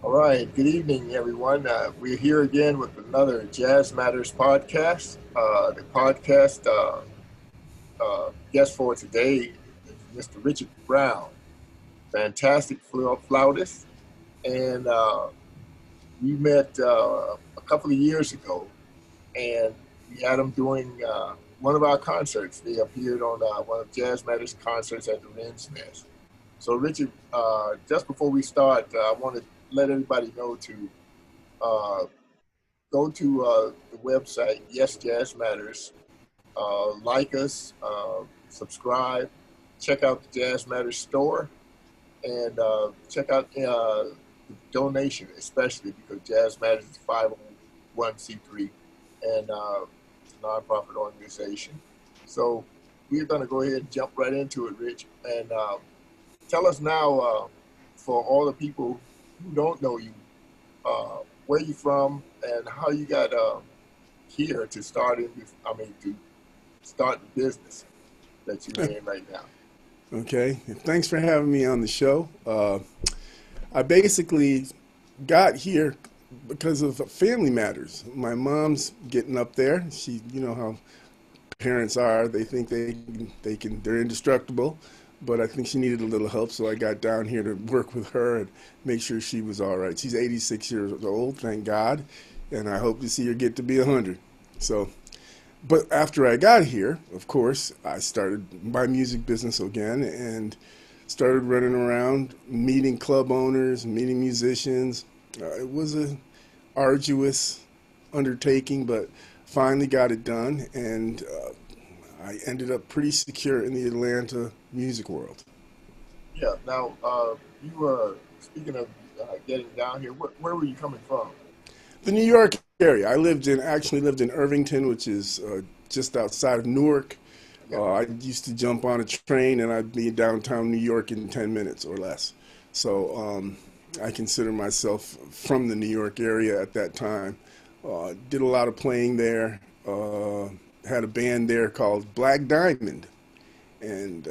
All right. Good evening, everyone. We're here again with another Jazz Matters podcast. The podcast guest for today is Mr. Richard Brown, fantastic flautist. And we met a couple of years ago, and we had him doing one of our concerts. They appeared on one of Jazz Matters concerts at the Wren's Nest. So, Richard, just before we start, I want to let everybody know to uh, go to the website, Yes Jazz Matters, like us, subscribe, check out the Jazz Matters store, and check out the donation, especially because Jazz Matters is 501c3 and it's a nonprofit organization. So we're going to go ahead and jump right into it, Rich, and tell us now, for all the people who don't know you, where you from and how you got here to start to start the business that you're in right now. Okay, thanks for having me on the show. I basically got here because of family matters. My mom's getting up there. You know how parents are. They think they're indestructible. But I think she needed a little help, so I got down here to work with her and make sure she was all right. She's 86 years old, thank God, and I hope to see her get to be 100. So, but after I got here, of course, I started my music business again and started running around, meeting club owners, meeting musicians. It was a arduous undertaking, but finally got it done, and I ended up pretty secure in the Atlanta music world. Yeah. Now, you were speaking of getting down here. Where were you coming from? The New York area. Actually lived in Irvington, which is just outside of Newark. Yeah. I used to jump on a train and I'd be in downtown New York in 10 minutes or less. So I consider myself from the New York area at that time. Did a lot of playing there. Had a band there called Black Diamond. And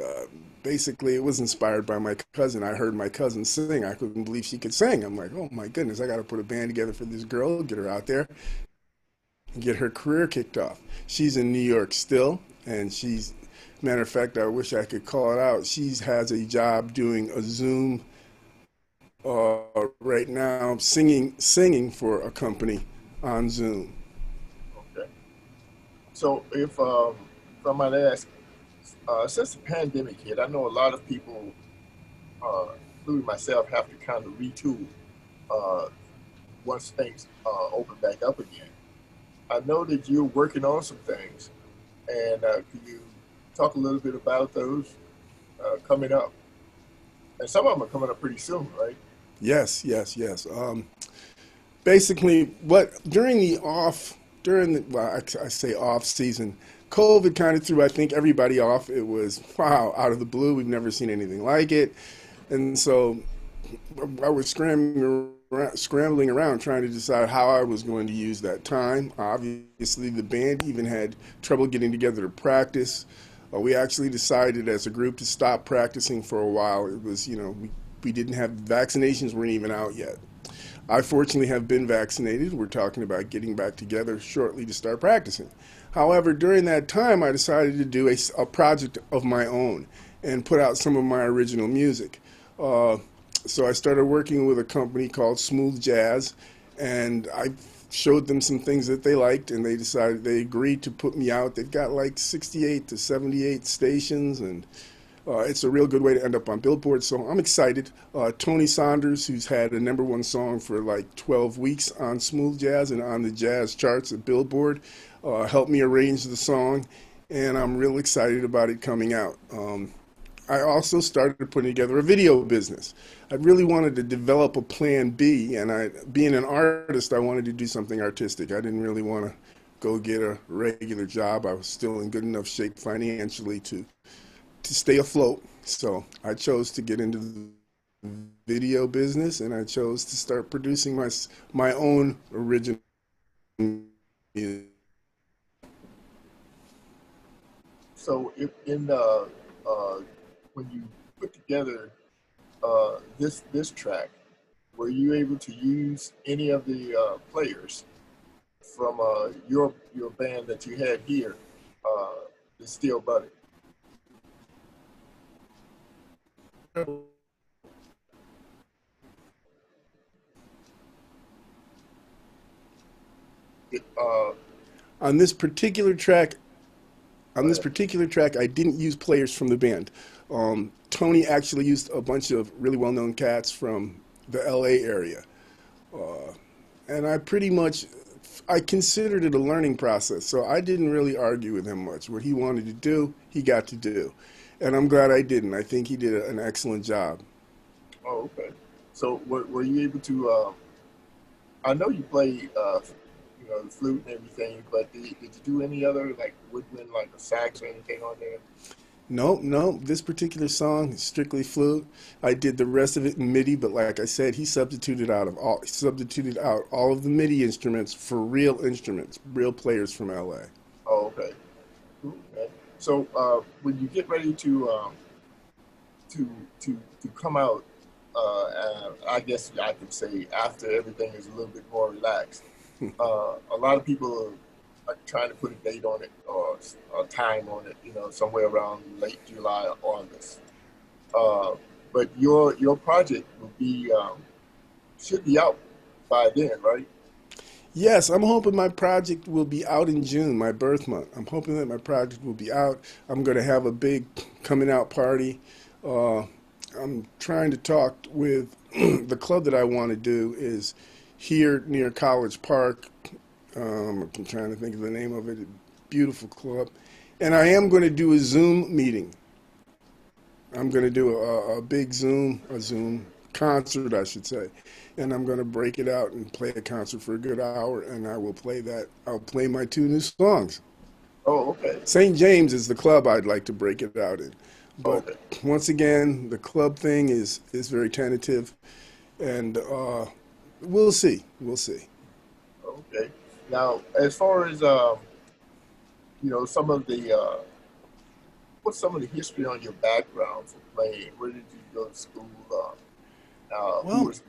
basically, it was inspired by my cousin. I heard my cousin sing. I couldn't believe she could sing. I'm like, oh my goodness, I got to put a band together for this girl, get her out there, and get her career kicked off. She's in New York still, and matter of fact, I wish I could call it out. She has a job doing a Zoom right now, singing for a company on Zoom. Okay. So, if I might ask, since the pandemic hit, I know a lot of people, including myself, have to kind of retool uh, once things open back up again. I know that you're working on some things, and could you talk a little bit about those coming up? And some of them are coming up pretty soon, right? Yes, yes, yes. Basically, what well, I say off season, COVID kind of threw, I think, everybody off. It was, wow, out of the blue. We've never seen anything like it. And so I was scrambling around trying to decide how I was going to use that time. Obviously, the band even had trouble getting together to practice. We actually decided as a group to stop practicing for a while. It was, we didn't have vaccinations, weren't even out yet. I fortunately have been vaccinated. We're talking about getting back together shortly to start practicing. However, during that time, I decided to do a project of my own and put out some of my original music. So I started working with a company called Smooth Jazz, and I showed them some things that they liked, and they agreed to put me out. They've got like 68 to 78 stations, and it's a real good way to end up on Billboard, so I'm excited. Tony Saunders, who's had a #1 song for like 12 weeks on Smooth Jazz and on the jazz charts at Billboard, helped me arrange the song, and I'm real excited about it coming out. I also started putting together a video business. I really wanted to develop a plan B, and being an artist, I wanted to do something artistic. I didn't really want to go get a regular job. I was still in good enough shape financially to stay afloat. So I chose to get into the video business, and I chose to start producing my own original music. So, if in when you put together this track, were you able to use any of the players from your band that you had here, Distilled Butter? Uh, On this particular track, I didn't use players from the band. Tony actually used a bunch of really well-known cats from the LA area. And I considered it a learning process, so I didn't really argue with him much. What he wanted to do, he got to do. And I'm glad I didn't. I think he did an excellent job. oh, okay. So were you able to, I know you play, the flute and everything, but did you do any other, like, woodwind, like a sax or anything on there? No, no, this particular song is strictly flute. I did the rest of it in MIDI, but like I said, he substituted out all of the MIDI instruments for real instruments, real players from LA. Oh, okay. Cool, man. So when you get ready to to come out, I guess I could say after everything is a little bit more relaxed, a lot of people are trying to put a date on it or a time on it, somewhere around late July or August. But your project will be should be out by then, right? Yes, I'm hoping my project will be out in June, my birth month. I'm hoping that my project will be out. I'm going to have a big coming out party. Uh, I'm trying to talk with the club that I want to do is here near College Park. I'm trying to think of the name of it. Beautiful club. And I am going to do a Zoom meeting. I'm going to do a Zoom concert, I should say. And I'm going to break it out and play a concert for a good hour. And I will play that. I'll play my two new songs. Oh, okay. St. James is the club I'd like to break it out in. But Okay. once again, the club thing is very tentative. And we'll see. We'll see. Okay. Now, as far as some of the what's some of the history on your background for playing? Where did you go to school? Who Well, was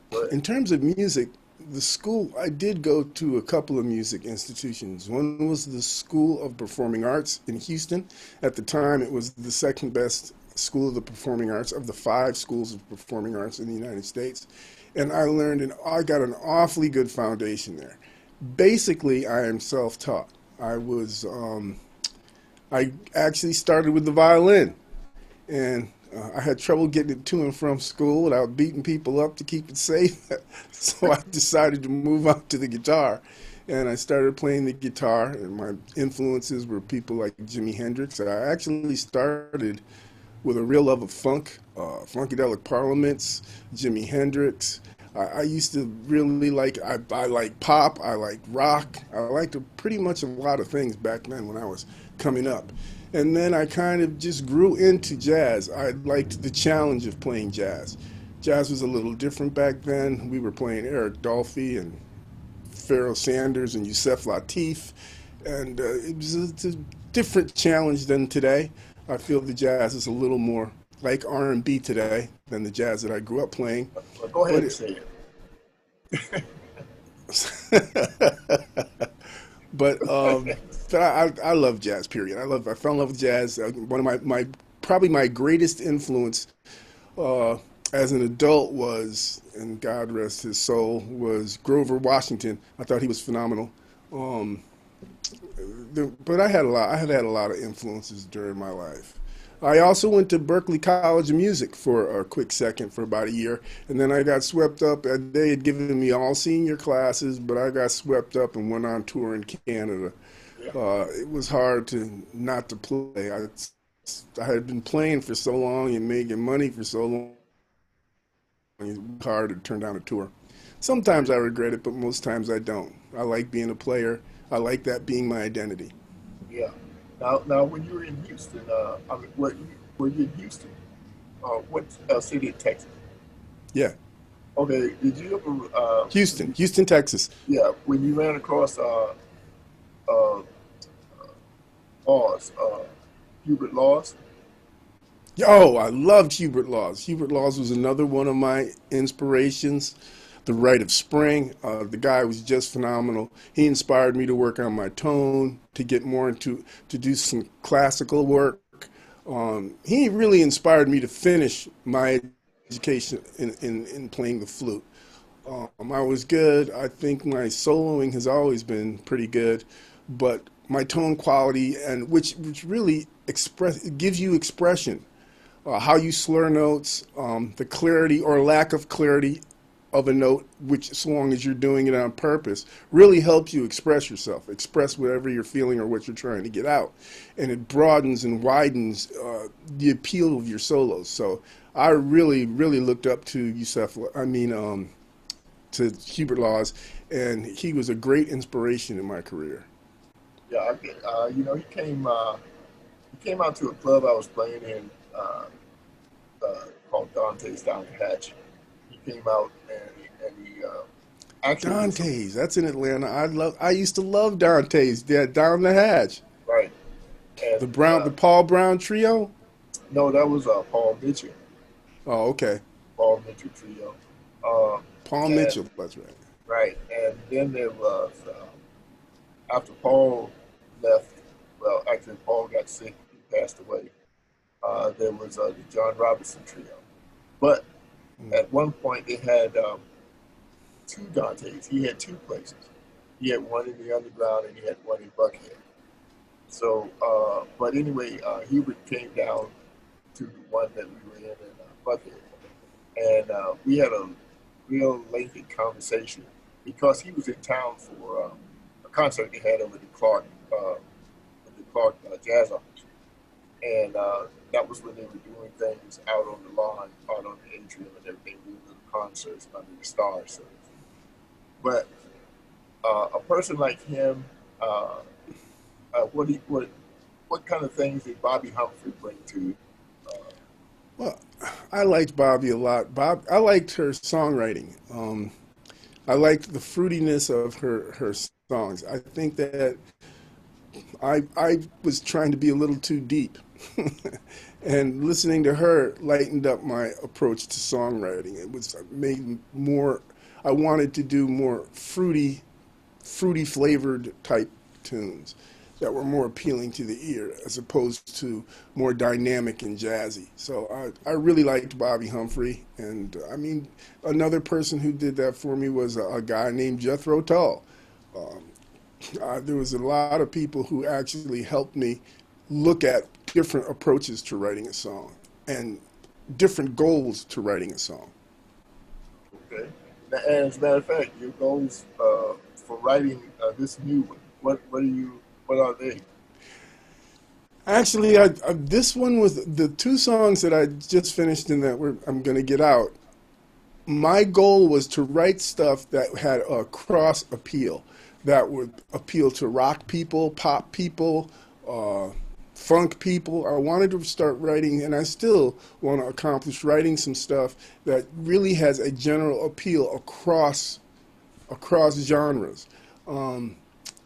what? in terms of music, the school, I did go to a couple of music institutions. One was the School of Performing Arts in Houston. At the time, it was the second best school of the performing arts of the five schools of performing arts in the United States. And I got an awfully good foundation there. Basically, I am self-taught. I actually started with the violin, and I had trouble getting it to and from school without beating people up to keep it safe. So I decided to move on to the guitar, and I started playing the guitar. And my influences were people like Jimi Hendrix. And I actually started with a real love of funk, Funkadelic Parliaments, Jimi Hendrix. I used to really I like pop, I like rock, I liked pretty much a lot of things back then when I was coming up. And then I kind of just grew into jazz. I liked the challenge of playing jazz. Jazz was a little different back then. We were playing Eric Dolphy and Pharoah Sanders and Yusef Lateef, and it's a different challenge than today. I feel the jazz is a little more like R&B today than the jazz that I grew up playing. Well, go ahead But and say but I love jazz. Period. I fell in love with jazz. One of my probably my greatest influence uh, as an adult was, and God rest his soul, was Grover Washington. I thought he was phenomenal. Um, but I had a lot. I have had a lot of influences during my life. I also went to Berklee College of Music for a quick second for about a year, and then I got swept up. They had given me all senior classes, but I got swept up and went on tour in Canada. it. It was hard to not to play. I had been playing for so long and making money for so long. It was hard to turn down a tour. Sometimes I regret it, but most times I don't. I like being a player. I like that being my identity. Yeah. Now, when you were in Houston, were you in Houston? What city in Texas? Yeah, Okay. Did you ever, Houston, Texas. yeah, when you ran across uh, Laws, Hubert Laws? Oh, I loved Hubert Laws. Hubert Laws was another one of my inspirations. The Rite of Spring. The guy was just phenomenal. He inspired me to work on my tone, to get more into, to do some classical work. He really inspired me to finish my education in playing the flute. I was good. I think my soloing has always been pretty good, but my tone quality and which really express it gives you expression, how you slur notes, the clarity or lack of clarity of a note, which so long as you're doing it on purpose, really helps you express yourself, express whatever you're feeling or what you're trying to get out, and it broadens and widens the appeal of your solos. So I really, really looked up to Yusef. To Hubert Laws, and he was a great inspiration in my career. Yeah, you know, he came out to a club I was playing in called Dante's Down the Hatch. He came out and he actually did some Dante's, that's in Atlanta. I used to love Dante's. Yeah, down the hatch. right. And The Paul Brown trio. no, that was Paul Mitchell, Oh, okay. Paul Mitchell trio. Um, Paul and Mitchell. That's right. right, and then there was after Paul left. Well, actually, Paul got sick. He passed away. There was the John Robinson trio, but Mm. at one point they had two Dantes. He had two places. He had one in the underground and he had one in Buckhead. So, but anyway, Hubert came down to the one that we were in Buckhead, and we had a real lengthy conversation because he was in town for a concert they had over the Clark Jazz Office, and that was when they were doing things out on the lawn, out on the atrium, and everything, doing little concerts under the stars. So, but a person like him, uh, what he what kind of things did Bobby Humphrey bring to? Uh, Well, I liked Bobby a lot. I liked her songwriting. I liked the fruitiness of her songs. I think that I was trying to be a little too deep. And listening to her lightened up my approach to songwriting. It was made more, I wanted to do more fruity flavored type tunes that were more appealing to the ear as opposed to more dynamic and jazzy. So I really liked Bobby Humphrey. And I mean, another person who did that for me was a guy named Jethro Tull. Um, there was a lot of people who actually helped me look at different approaches to writing a song and different goals to writing a song. okay, and as a matter of fact, your goals for writing this new one, what are they? Actually, this one was the two songs that I just finished and I'm going to get out. My goal was to write stuff that had a cross appeal, that would appeal to rock people, pop people, uh, funk people. I wanted to start writing, and I still want to accomplish writing some stuff that really has a general appeal across genres. Um,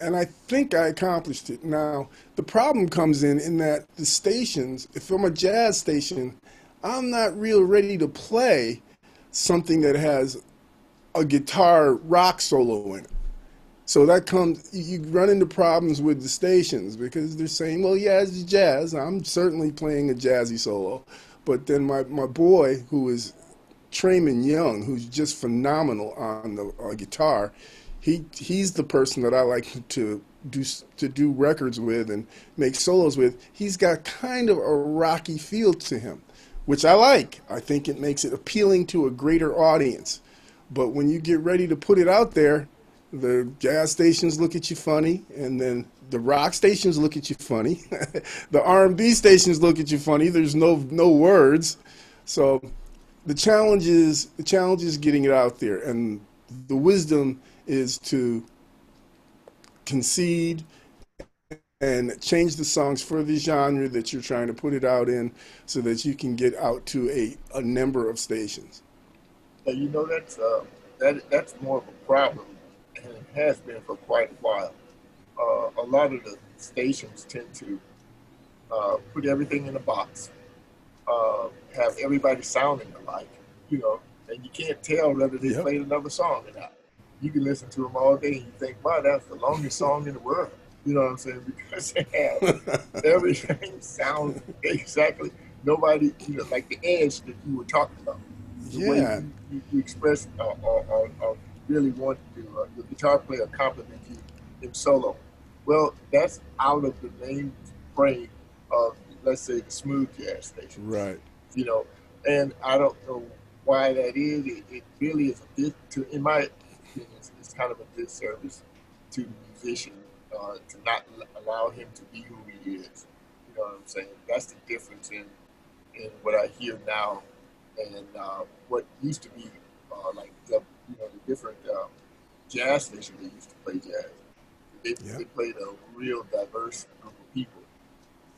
and I think I accomplished it. Now, the problem comes in that the stations, if I'm a jazz station, I'm not real ready to play something that has a guitar rock solo in it. So that comes, you run into problems with the stations because they're saying, well, yeah, it's jazz. I'm certainly playing a jazzy solo. But then my boy, who is Trayman Young, who's just phenomenal on the guitar, he's the person that I like to do records with and make solos with. He's got kind of a rocky feel to him, which I like. I think it makes it appealing to a greater audience. But when you get ready to put it out there, the jazz stations look at you funny, and then the rock stations look at you funny. The R&B stations look at you funny. There's no words. So the challenge is getting it out there, and the wisdom is to concede and change the songs for the genre that you're trying to put it out in so that you can get out to a number of stations. You know, that's more of a problem, and it has been for quite a while. A lot of the stations tend to put everything in a box, have everybody sounding alike, you know, and you can't tell whether they Yep. played another song or not. You can listen to them all day and you think, wow, that's the longest song in the world. You know what I'm saying? Because they have everything sounds exactly nobody, you know, like the edge that you were talking about, the way Yeah. you express or really want to the guitar player compliment you in solo. Well, that's out of the main frame of, let's say, the smooth jazz stations, Right. you know, and I don't know why that is. It really is in my opinion, it's kind of a disservice to the musician to not allow him to be who he is. You know what I'm saying? That's the difference in what I hear now and what used to be like the different jazz stations that used to play jazz. Yeah. They played a real diverse group of people.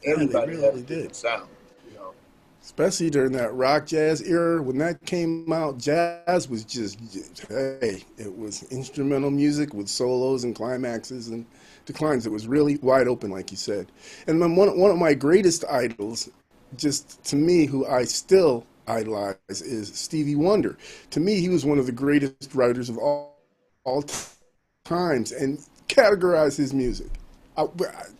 Yeah, they Everybody had a really did. different sound. You know, Especially during that rock jazz era, when that came out, jazz was hey, it was instrumental music with solos and climaxes and declines. It was really wide open, like you said. And then one of my greatest idols, just to me, who I still idolize, is Stevie Wonder. To me, he was one of the greatest writers of all times, and categorize his music. Uh,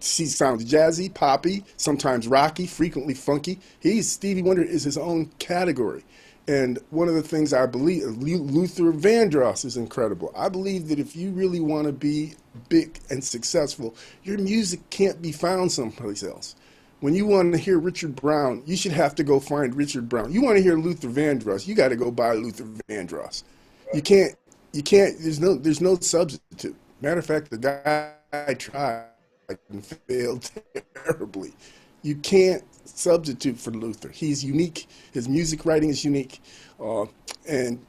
he sounds jazzy, poppy, sometimes rocky, frequently funky. Stevie Wonder is his own category. And one of the things I believe, Luther Vandross is incredible. I believe that if you really want to be big and successful, your music can't be found someplace else. When you want to hear Richard Brown, you should have to go find Richard Brown. You want to hear Luther Vandross, you got to go buy Luther Vandross. You can't, you can't. There's no substitute. Matter of fact, the guy tried and failed terribly. You can't substitute for Luther. He's unique. His music writing is unique, and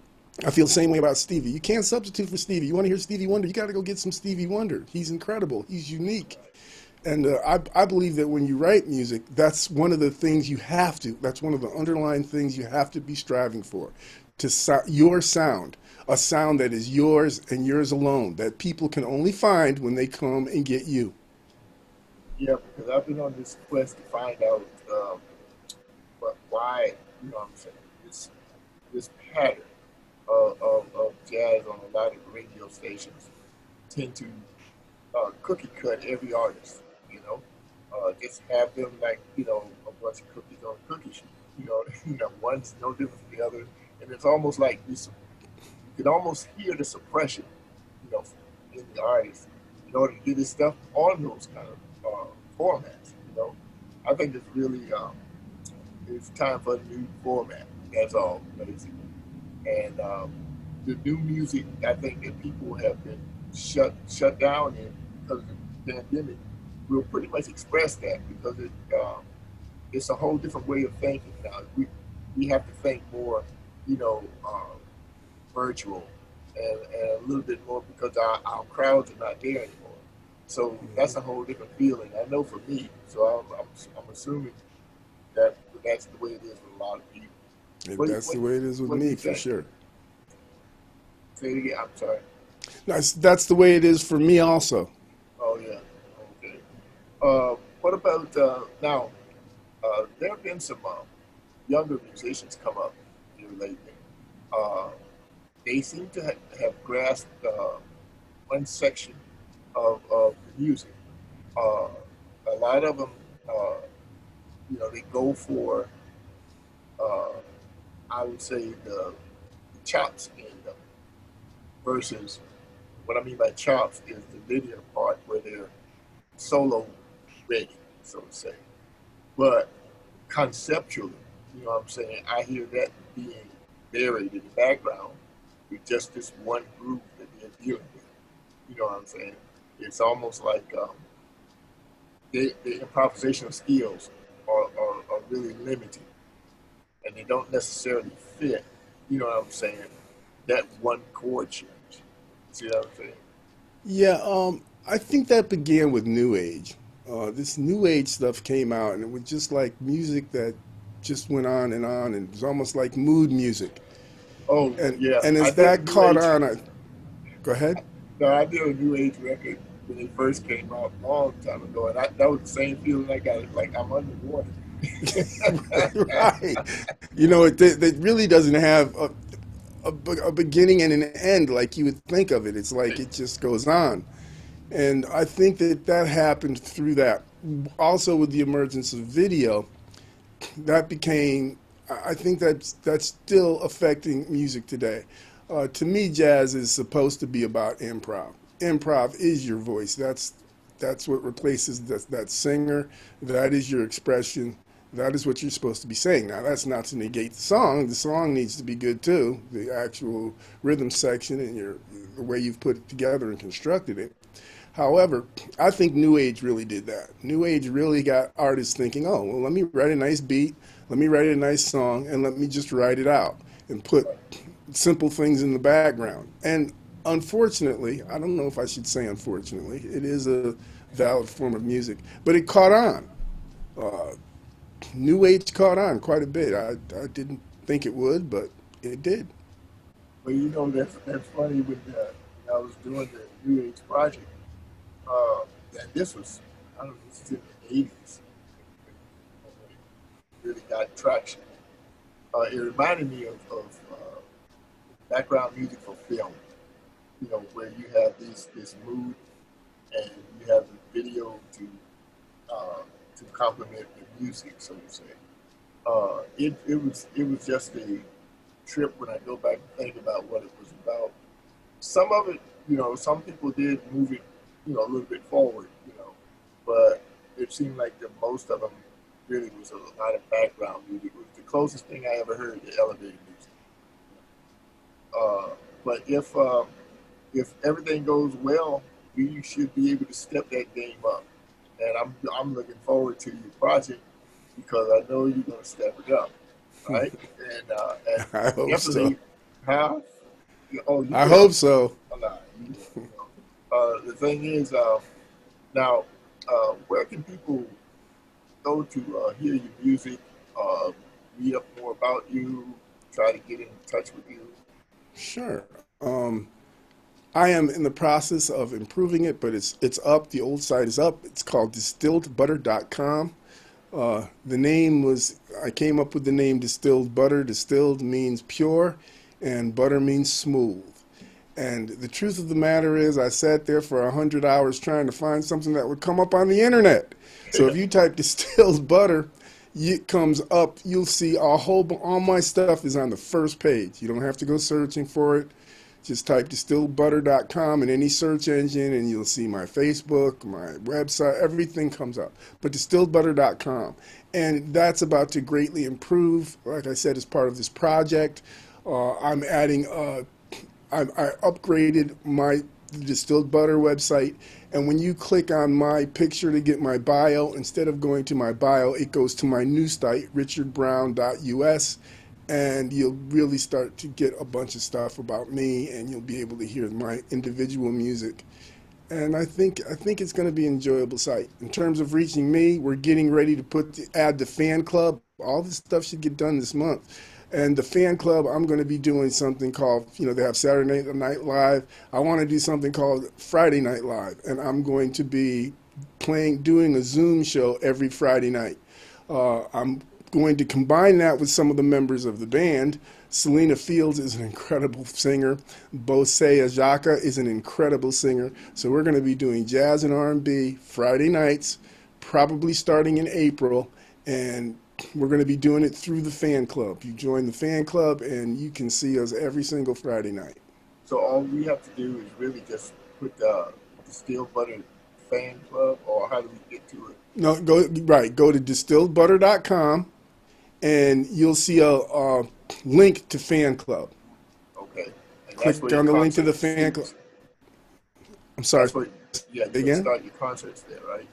I feel the same way about Stevie. You can't substitute for Stevie. You want to hear Stevie Wonder? You got to go get some Stevie Wonder. He's incredible. He's unique. And I believe that when you write music, that's one of the things you have to, that's one of the underlying things you have to be striving for, your sound, a sound that is yours and yours alone, that people can only find when they come and get you. yeah, because I've been on this quest to find out why, you know what I'm saying, this pattern of jazz on a lot of radio stations tend to cookie cut every artist, you know, just have them like, you know, a bunch of cookies on a cookie sheet, you know, one's no different from the other. And it's almost like this, you can almost hear the suppression, you know, in the artist in order to get his stuff on those kind of formats, you know. I think it's really, it's time for a new format. That's all, basically. And the new music, I think that people have been shut down in because of the pandemic, will pretty much express that because it's a whole different way of thinking now. We have to think more, you know, virtual and a little bit more because our crowds are not there anymore. So that's a whole different feeling. I know for me. So I'm assuming that that's the way it is with a lot of people. That's the way it is with What do me you for think? sure. Say it again. I'm sorry. That's the way it is for me also. Oh yeah. Okay. What about now? There have been some younger musicians come up here lately. Uh, they seem to have grasped one section of the music. Uh, a lot of them, uh, you know, they go for, uh, I would say, the chops in them versus what I mean by chops is the linear part where they're solo ready, so to say. But conceptually, you know what I'm saying, I hear that being buried in the background with just this one group that they're dealing with. You know what I'm saying? It's almost like the improvisational skills are really limited and they don't necessarily fit, you know what I'm saying, that one chord change. See what I'm saying? Yeah, I think that began with New Age. This New Age stuff came out, and it was just like music that just went on, and it was almost like mood music. Oh, And yeah. and I as did a that New caught Age. on, go ahead. No, I did a New Age record when it first came out a long time ago, and that was the same feeling I got. It's like I'm underwater. Right. You know, it really doesn't have a beginning and an end like you would think of it. It's like it just goes on. And I think that that happened through that. Also, with the emergence of video, that became, I think that's still affecting music today. To me, jazz is supposed to be about improv. Improv is your voice. That's what replaces that singer. That is your expression. That is what you're supposed to be saying. Now, that's not to negate the song. The song needs to be good too. The actual rhythm section and the way you've put it together and constructed it. However, I think New Age really did that. New Age really got artists thinking, oh, well, let me write a nice beat, let me write a nice song, and let me just write it out and put simple things in the background. And unfortunately, I don't know if I should say unfortunately, it is a valid form of music, but it caught on. Uh, New Age caught on quite a bit. I didn't think it would, but it did. Well, that's funny when I was doing the New Age project. And this was, I don't know, this is in the 80s when it really got traction. It reminded me of background music for film, where you have this mood and you have the video to complement the music, so to say. It was just a trip when I go back and think about what it was about. Some of it, some people did move it, a little bit forward, but it seemed like the most of them really was a lot of background music. It was the closest thing I ever heard to elevator music. But if everything goes well, we should be able to step that game up. And I'm looking forward to your project because I know you're going to step it up, right? And I hope so. definitely, how? Oh, you I will. hope so. Oh, nah, you will. The thing is, now, where can people go to hear your music, uh, read up more about you, try to get in touch with you? Sure. Um, I am in the process of improving it, but it's up. The old site is up. It's called distilledbutter.com. The name was, I came up with the name Distilled Butter. Distilled means pure, and butter means smooth. And the truth of the matter is, I sat there for 100 hours trying to find something that would come up on the internet. So if you type distilled butter, it comes up. You'll see all my stuff is on the first page. You don't have to go searching for it. Just type distilledbutter.com in any search engine, and you'll see my Facebook, my website, everything comes up. But distilledbutter.com. And that's about to greatly improve, like I said, as part of this project. I'm adding I upgraded my Distilled Butter website, and when you click on my picture to get my bio, instead of going to my bio, it goes to my new site, richardbrown.us, and you'll really start to get a bunch of stuff about me, and you'll be able to hear my individual music. And I think it's going to be an enjoyable site. In terms of reaching me, we're getting ready to add the fan club. All this stuff should get done this month. And the fan club, I'm going to be doing something called, they have Saturday Night Live. I want to do something called Friday Night Live. And I'm going to be doing a Zoom show every Friday night. I'm going to combine that with some of the members of the band. Selena Fields is an incredible singer. Bose Ajaka is an incredible singer. So we're going to be doing jazz and R&B Friday nights, probably starting in April. And we're going to be doing it through the fan club. You join the fan club and you can see us every single Friday night. So all we have to do is really just put the Steel Butter fan club, or how do we get to it? No, go to distilledbutter.com and you'll see a link to fan club. Okay, and that's where Click your on the link to the concert fan club. series. I'm sorry, That's where, yeah, you're gonna again? start your concerts there, right?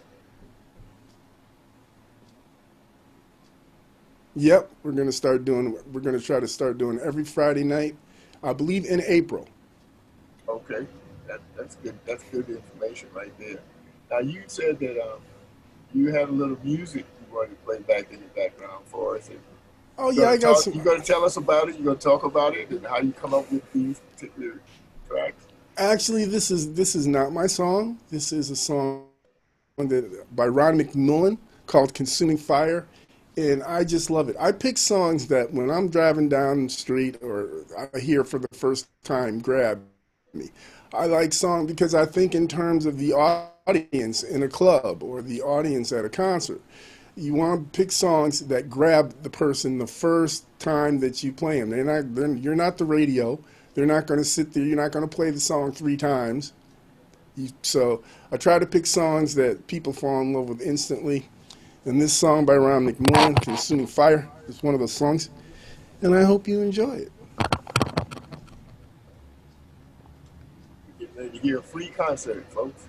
Yep, we're going to try to start doing every Friday night, I believe in April. Okay, that's good. That's good information right there. Now you said that you had a little music you wanted to play back in the background for us. And Oh you're yeah, gonna I got talk. some. You're gonna tell us about it. You're gonna talk about it and how you come up with these particular tracks. Actually, this is not my song. This is a song by Ron McMillan called "Consuming Fire," and I just love it. I pick songs that when I'm driving down the street or I hear for the first time grab me. I like song because I think in terms of the audience in a club or the audience at a concert. You want to pick songs that grab the person the first time that you play them. You're not the radio. They're not going to sit there. You're not going to play the song three times. So I try to pick songs that people fall in love with instantly. And this song by Ron McMullen, Consuming Fire, is one of those songs. And I hope you enjoy it. Get ready to hear a free concert, folks.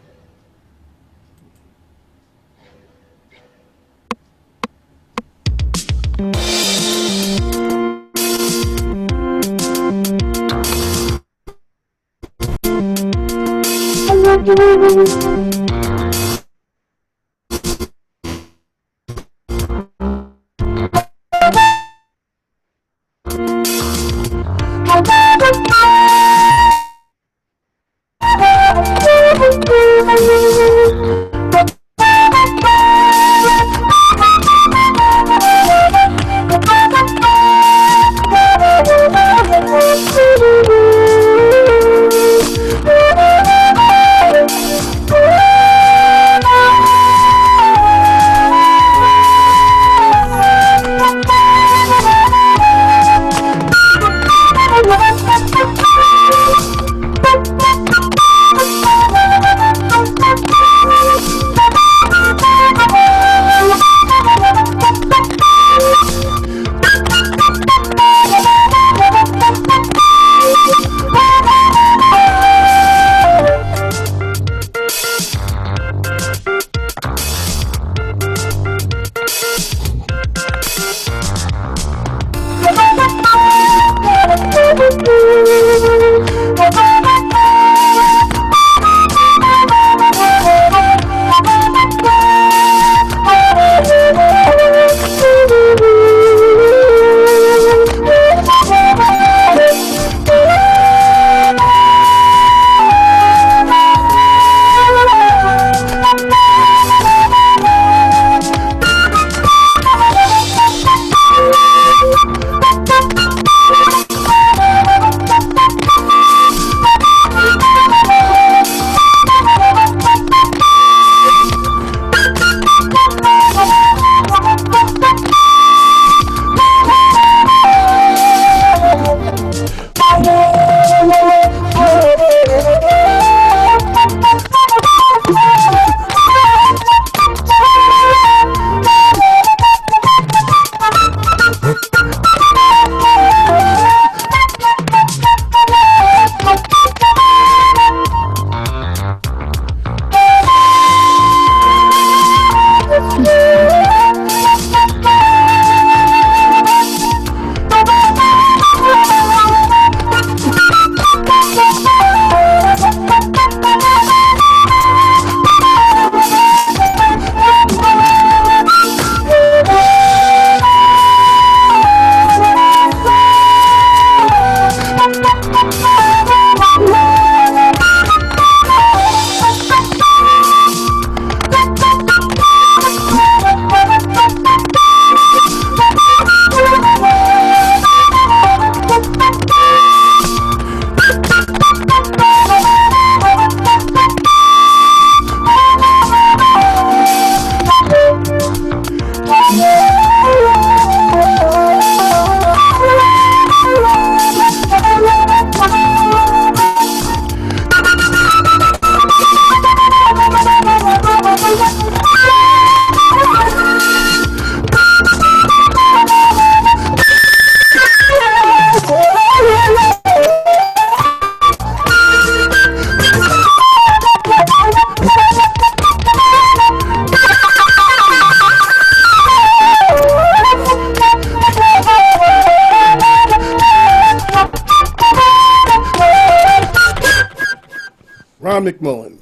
Ron McMullen.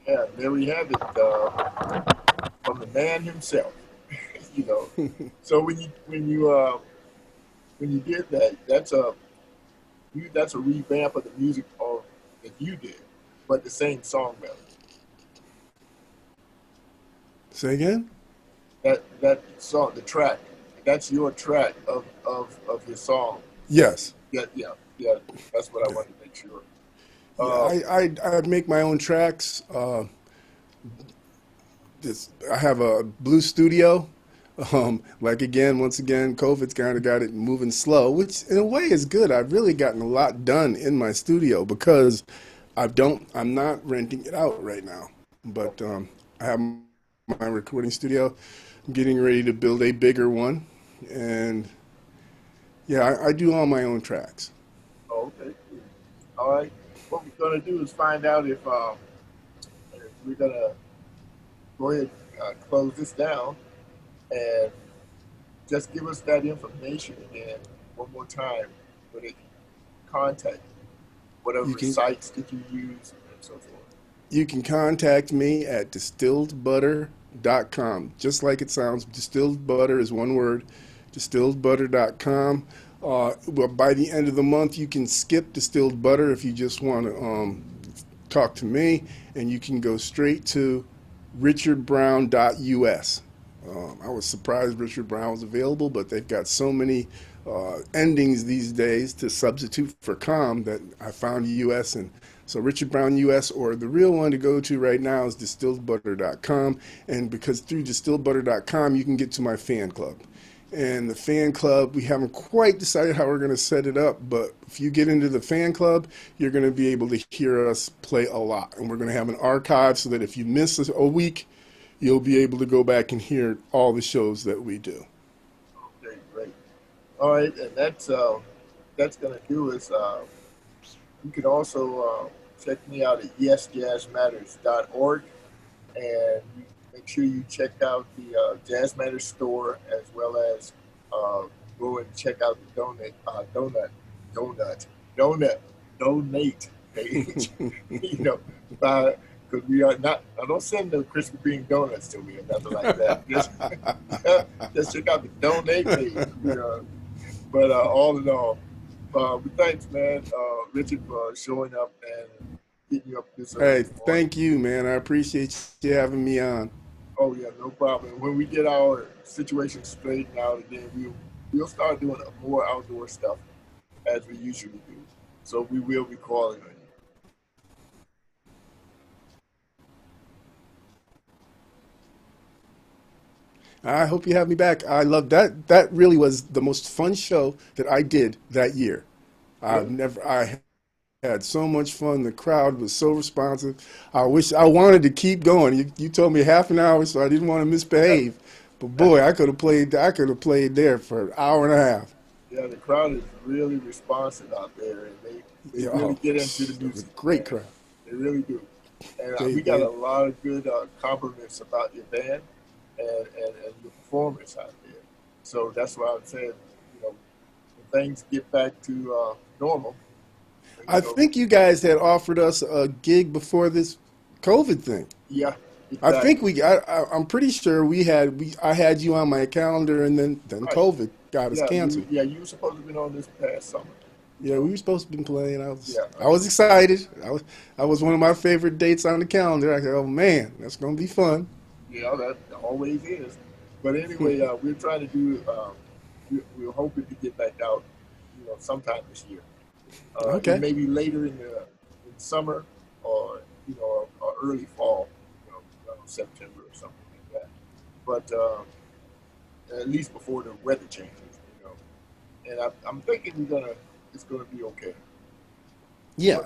Yeah, there we have it from the man himself. you know, so when you did that, that's a revamp of the music that you did, but the same song melody. Say again? that song, the track, that's your track of your song. Yes. Yeah, yeah, yeah. That's what I wanted to make sure. Yeah, Uh, I make my own tracks. I have a blue studio. Like again, once again, COVID's kind of got it moving slow, which in a way is good. I've really gotten a lot done in my studio because I'm not renting it out right now. But I have my recording studio. I'm getting ready to build a bigger one, and yeah, I do all my own tracks. okay, cool. All right. What we're gonna do is find out if we're gonna go ahead and close this down and just give us that information again one more time where they can contact you, You whatever can sites that you use and so forth. You can contact me at distilledbutter.com. Just like it sounds, distilled butter is one word, distilledbutter.com. Well, by the end of the month, you can skip distilled butter if you just want to talk to me, and you can go straight to richardbrown.us. I was surprised Richard Brown was available, but they've got so many endings these days to substitute for com that I found US. And so Richard Brown US, or the real one to go to right now is distilledbutter.com. And because through distilledbutter.com, you can get to my fan club. And the fan club, we haven't quite decided how we're going to set it up, but if you get into the fan club, you're going to be able to hear us play a lot. And we're going to have an archive so that if you miss a week, you'll be able to go back and hear all the shows that we do. Okay, great. All right, and that's gonna do is you can also check me out at yesjazzmatters.org, and you make sure you check out the Jazz Matters store as well as uh, go and check out the donut donut donate page. you know, because we are not. I don't send no Krispy Kreme donuts to me or nothing like that. Just check out the donate page. But all in all, thanks, man, Richard, for showing up and getting you up this early Hey, this morning. thank you, man. I appreciate you having me on. Oh yeah, no problem. When we get our situation straightened out again, we'll start doing more outdoor stuff as we usually do. So we will be calling on you. I hope you have me back. I love that. That really was the most fun show that I did that year. Really? I had so much fun. The crowd was so responsive. I wanted to keep going. You told me half an hour, so I didn't want to Yeah. misbehave. But boy, I could have played there for an hour and a half. Yeah, the crowd is really responsive out there, and they Yeah, really oh, get into the it was a music, great man. crowd. They really do. And we got a They lot of good compliments about your band and your performance out there. So that's why I'm saying, when things get back to normal, you I know, think you guys had offered us a gig before this COVID thing. yeah, I think exactly. I'm pretty sure I had you on my calendar, and then Right. COVID got us canceled. You were supposed to have been on this past summer, you Yeah, know. we were supposed to be playing. Yeah, I was excited. I was one of my favorite dates on the calendar. I said, "Oh man, that's gonna be fun." yeah, that always is. But anyway, we're trying to do. We're hoping to get back out, sometime this year. It Okay. may be later in summer or or early fall, around September or something like that. But at least before the weather changes. And I'm thinking it's gonna be okay. Yeah, But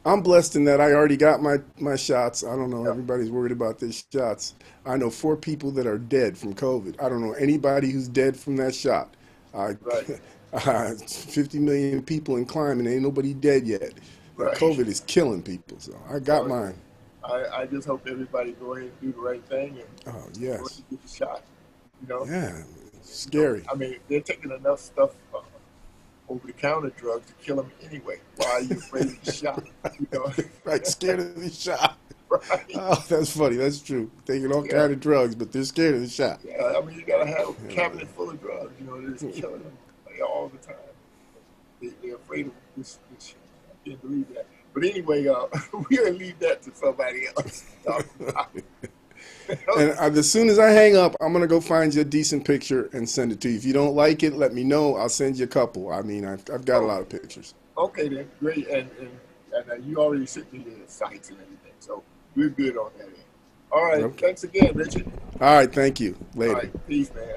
I'm blessed in that I already got my shots. I don't know. yeah, Everybody's worried about their shots. I know 4 people that are dead from COVID. I don't know anybody who's dead from that shot. I, right, 50 million people in climbing, ain't nobody dead yet. And right. COVID is killing people. So I got Well, mine. I just hope everybody go ahead and do the right thing and Oh go ahead yes, and get the shot. You know, yeah, scary. I mean, they're taking enough stuff over the counter drugs to kill them anyway. Why are you afraid of the shot? You know, Right, scared of the shot. right? Oh, that's funny. That's true. Taking all Yeah, kind of drugs, but they're scared of the shot. yeah. I mean, you gotta have a Yeah. cabinet full of drugs. They're just killing them like, all the time. They're afraid of this shit. I can't believe that. But anyway, we're gonna leave that to somebody else to talk about. And as soon as I hang up, I'm gonna go find you a decent picture and send it to you. If you don't like it, let me know. I'll send you a couple. I mean, I've got a Oh, lot of pictures. okay then, great. And you already sent me the sites and everything, so we're good on that end. All right, Okay. thanks again, Richard. All right. Thank you. All Later. right, peace, man.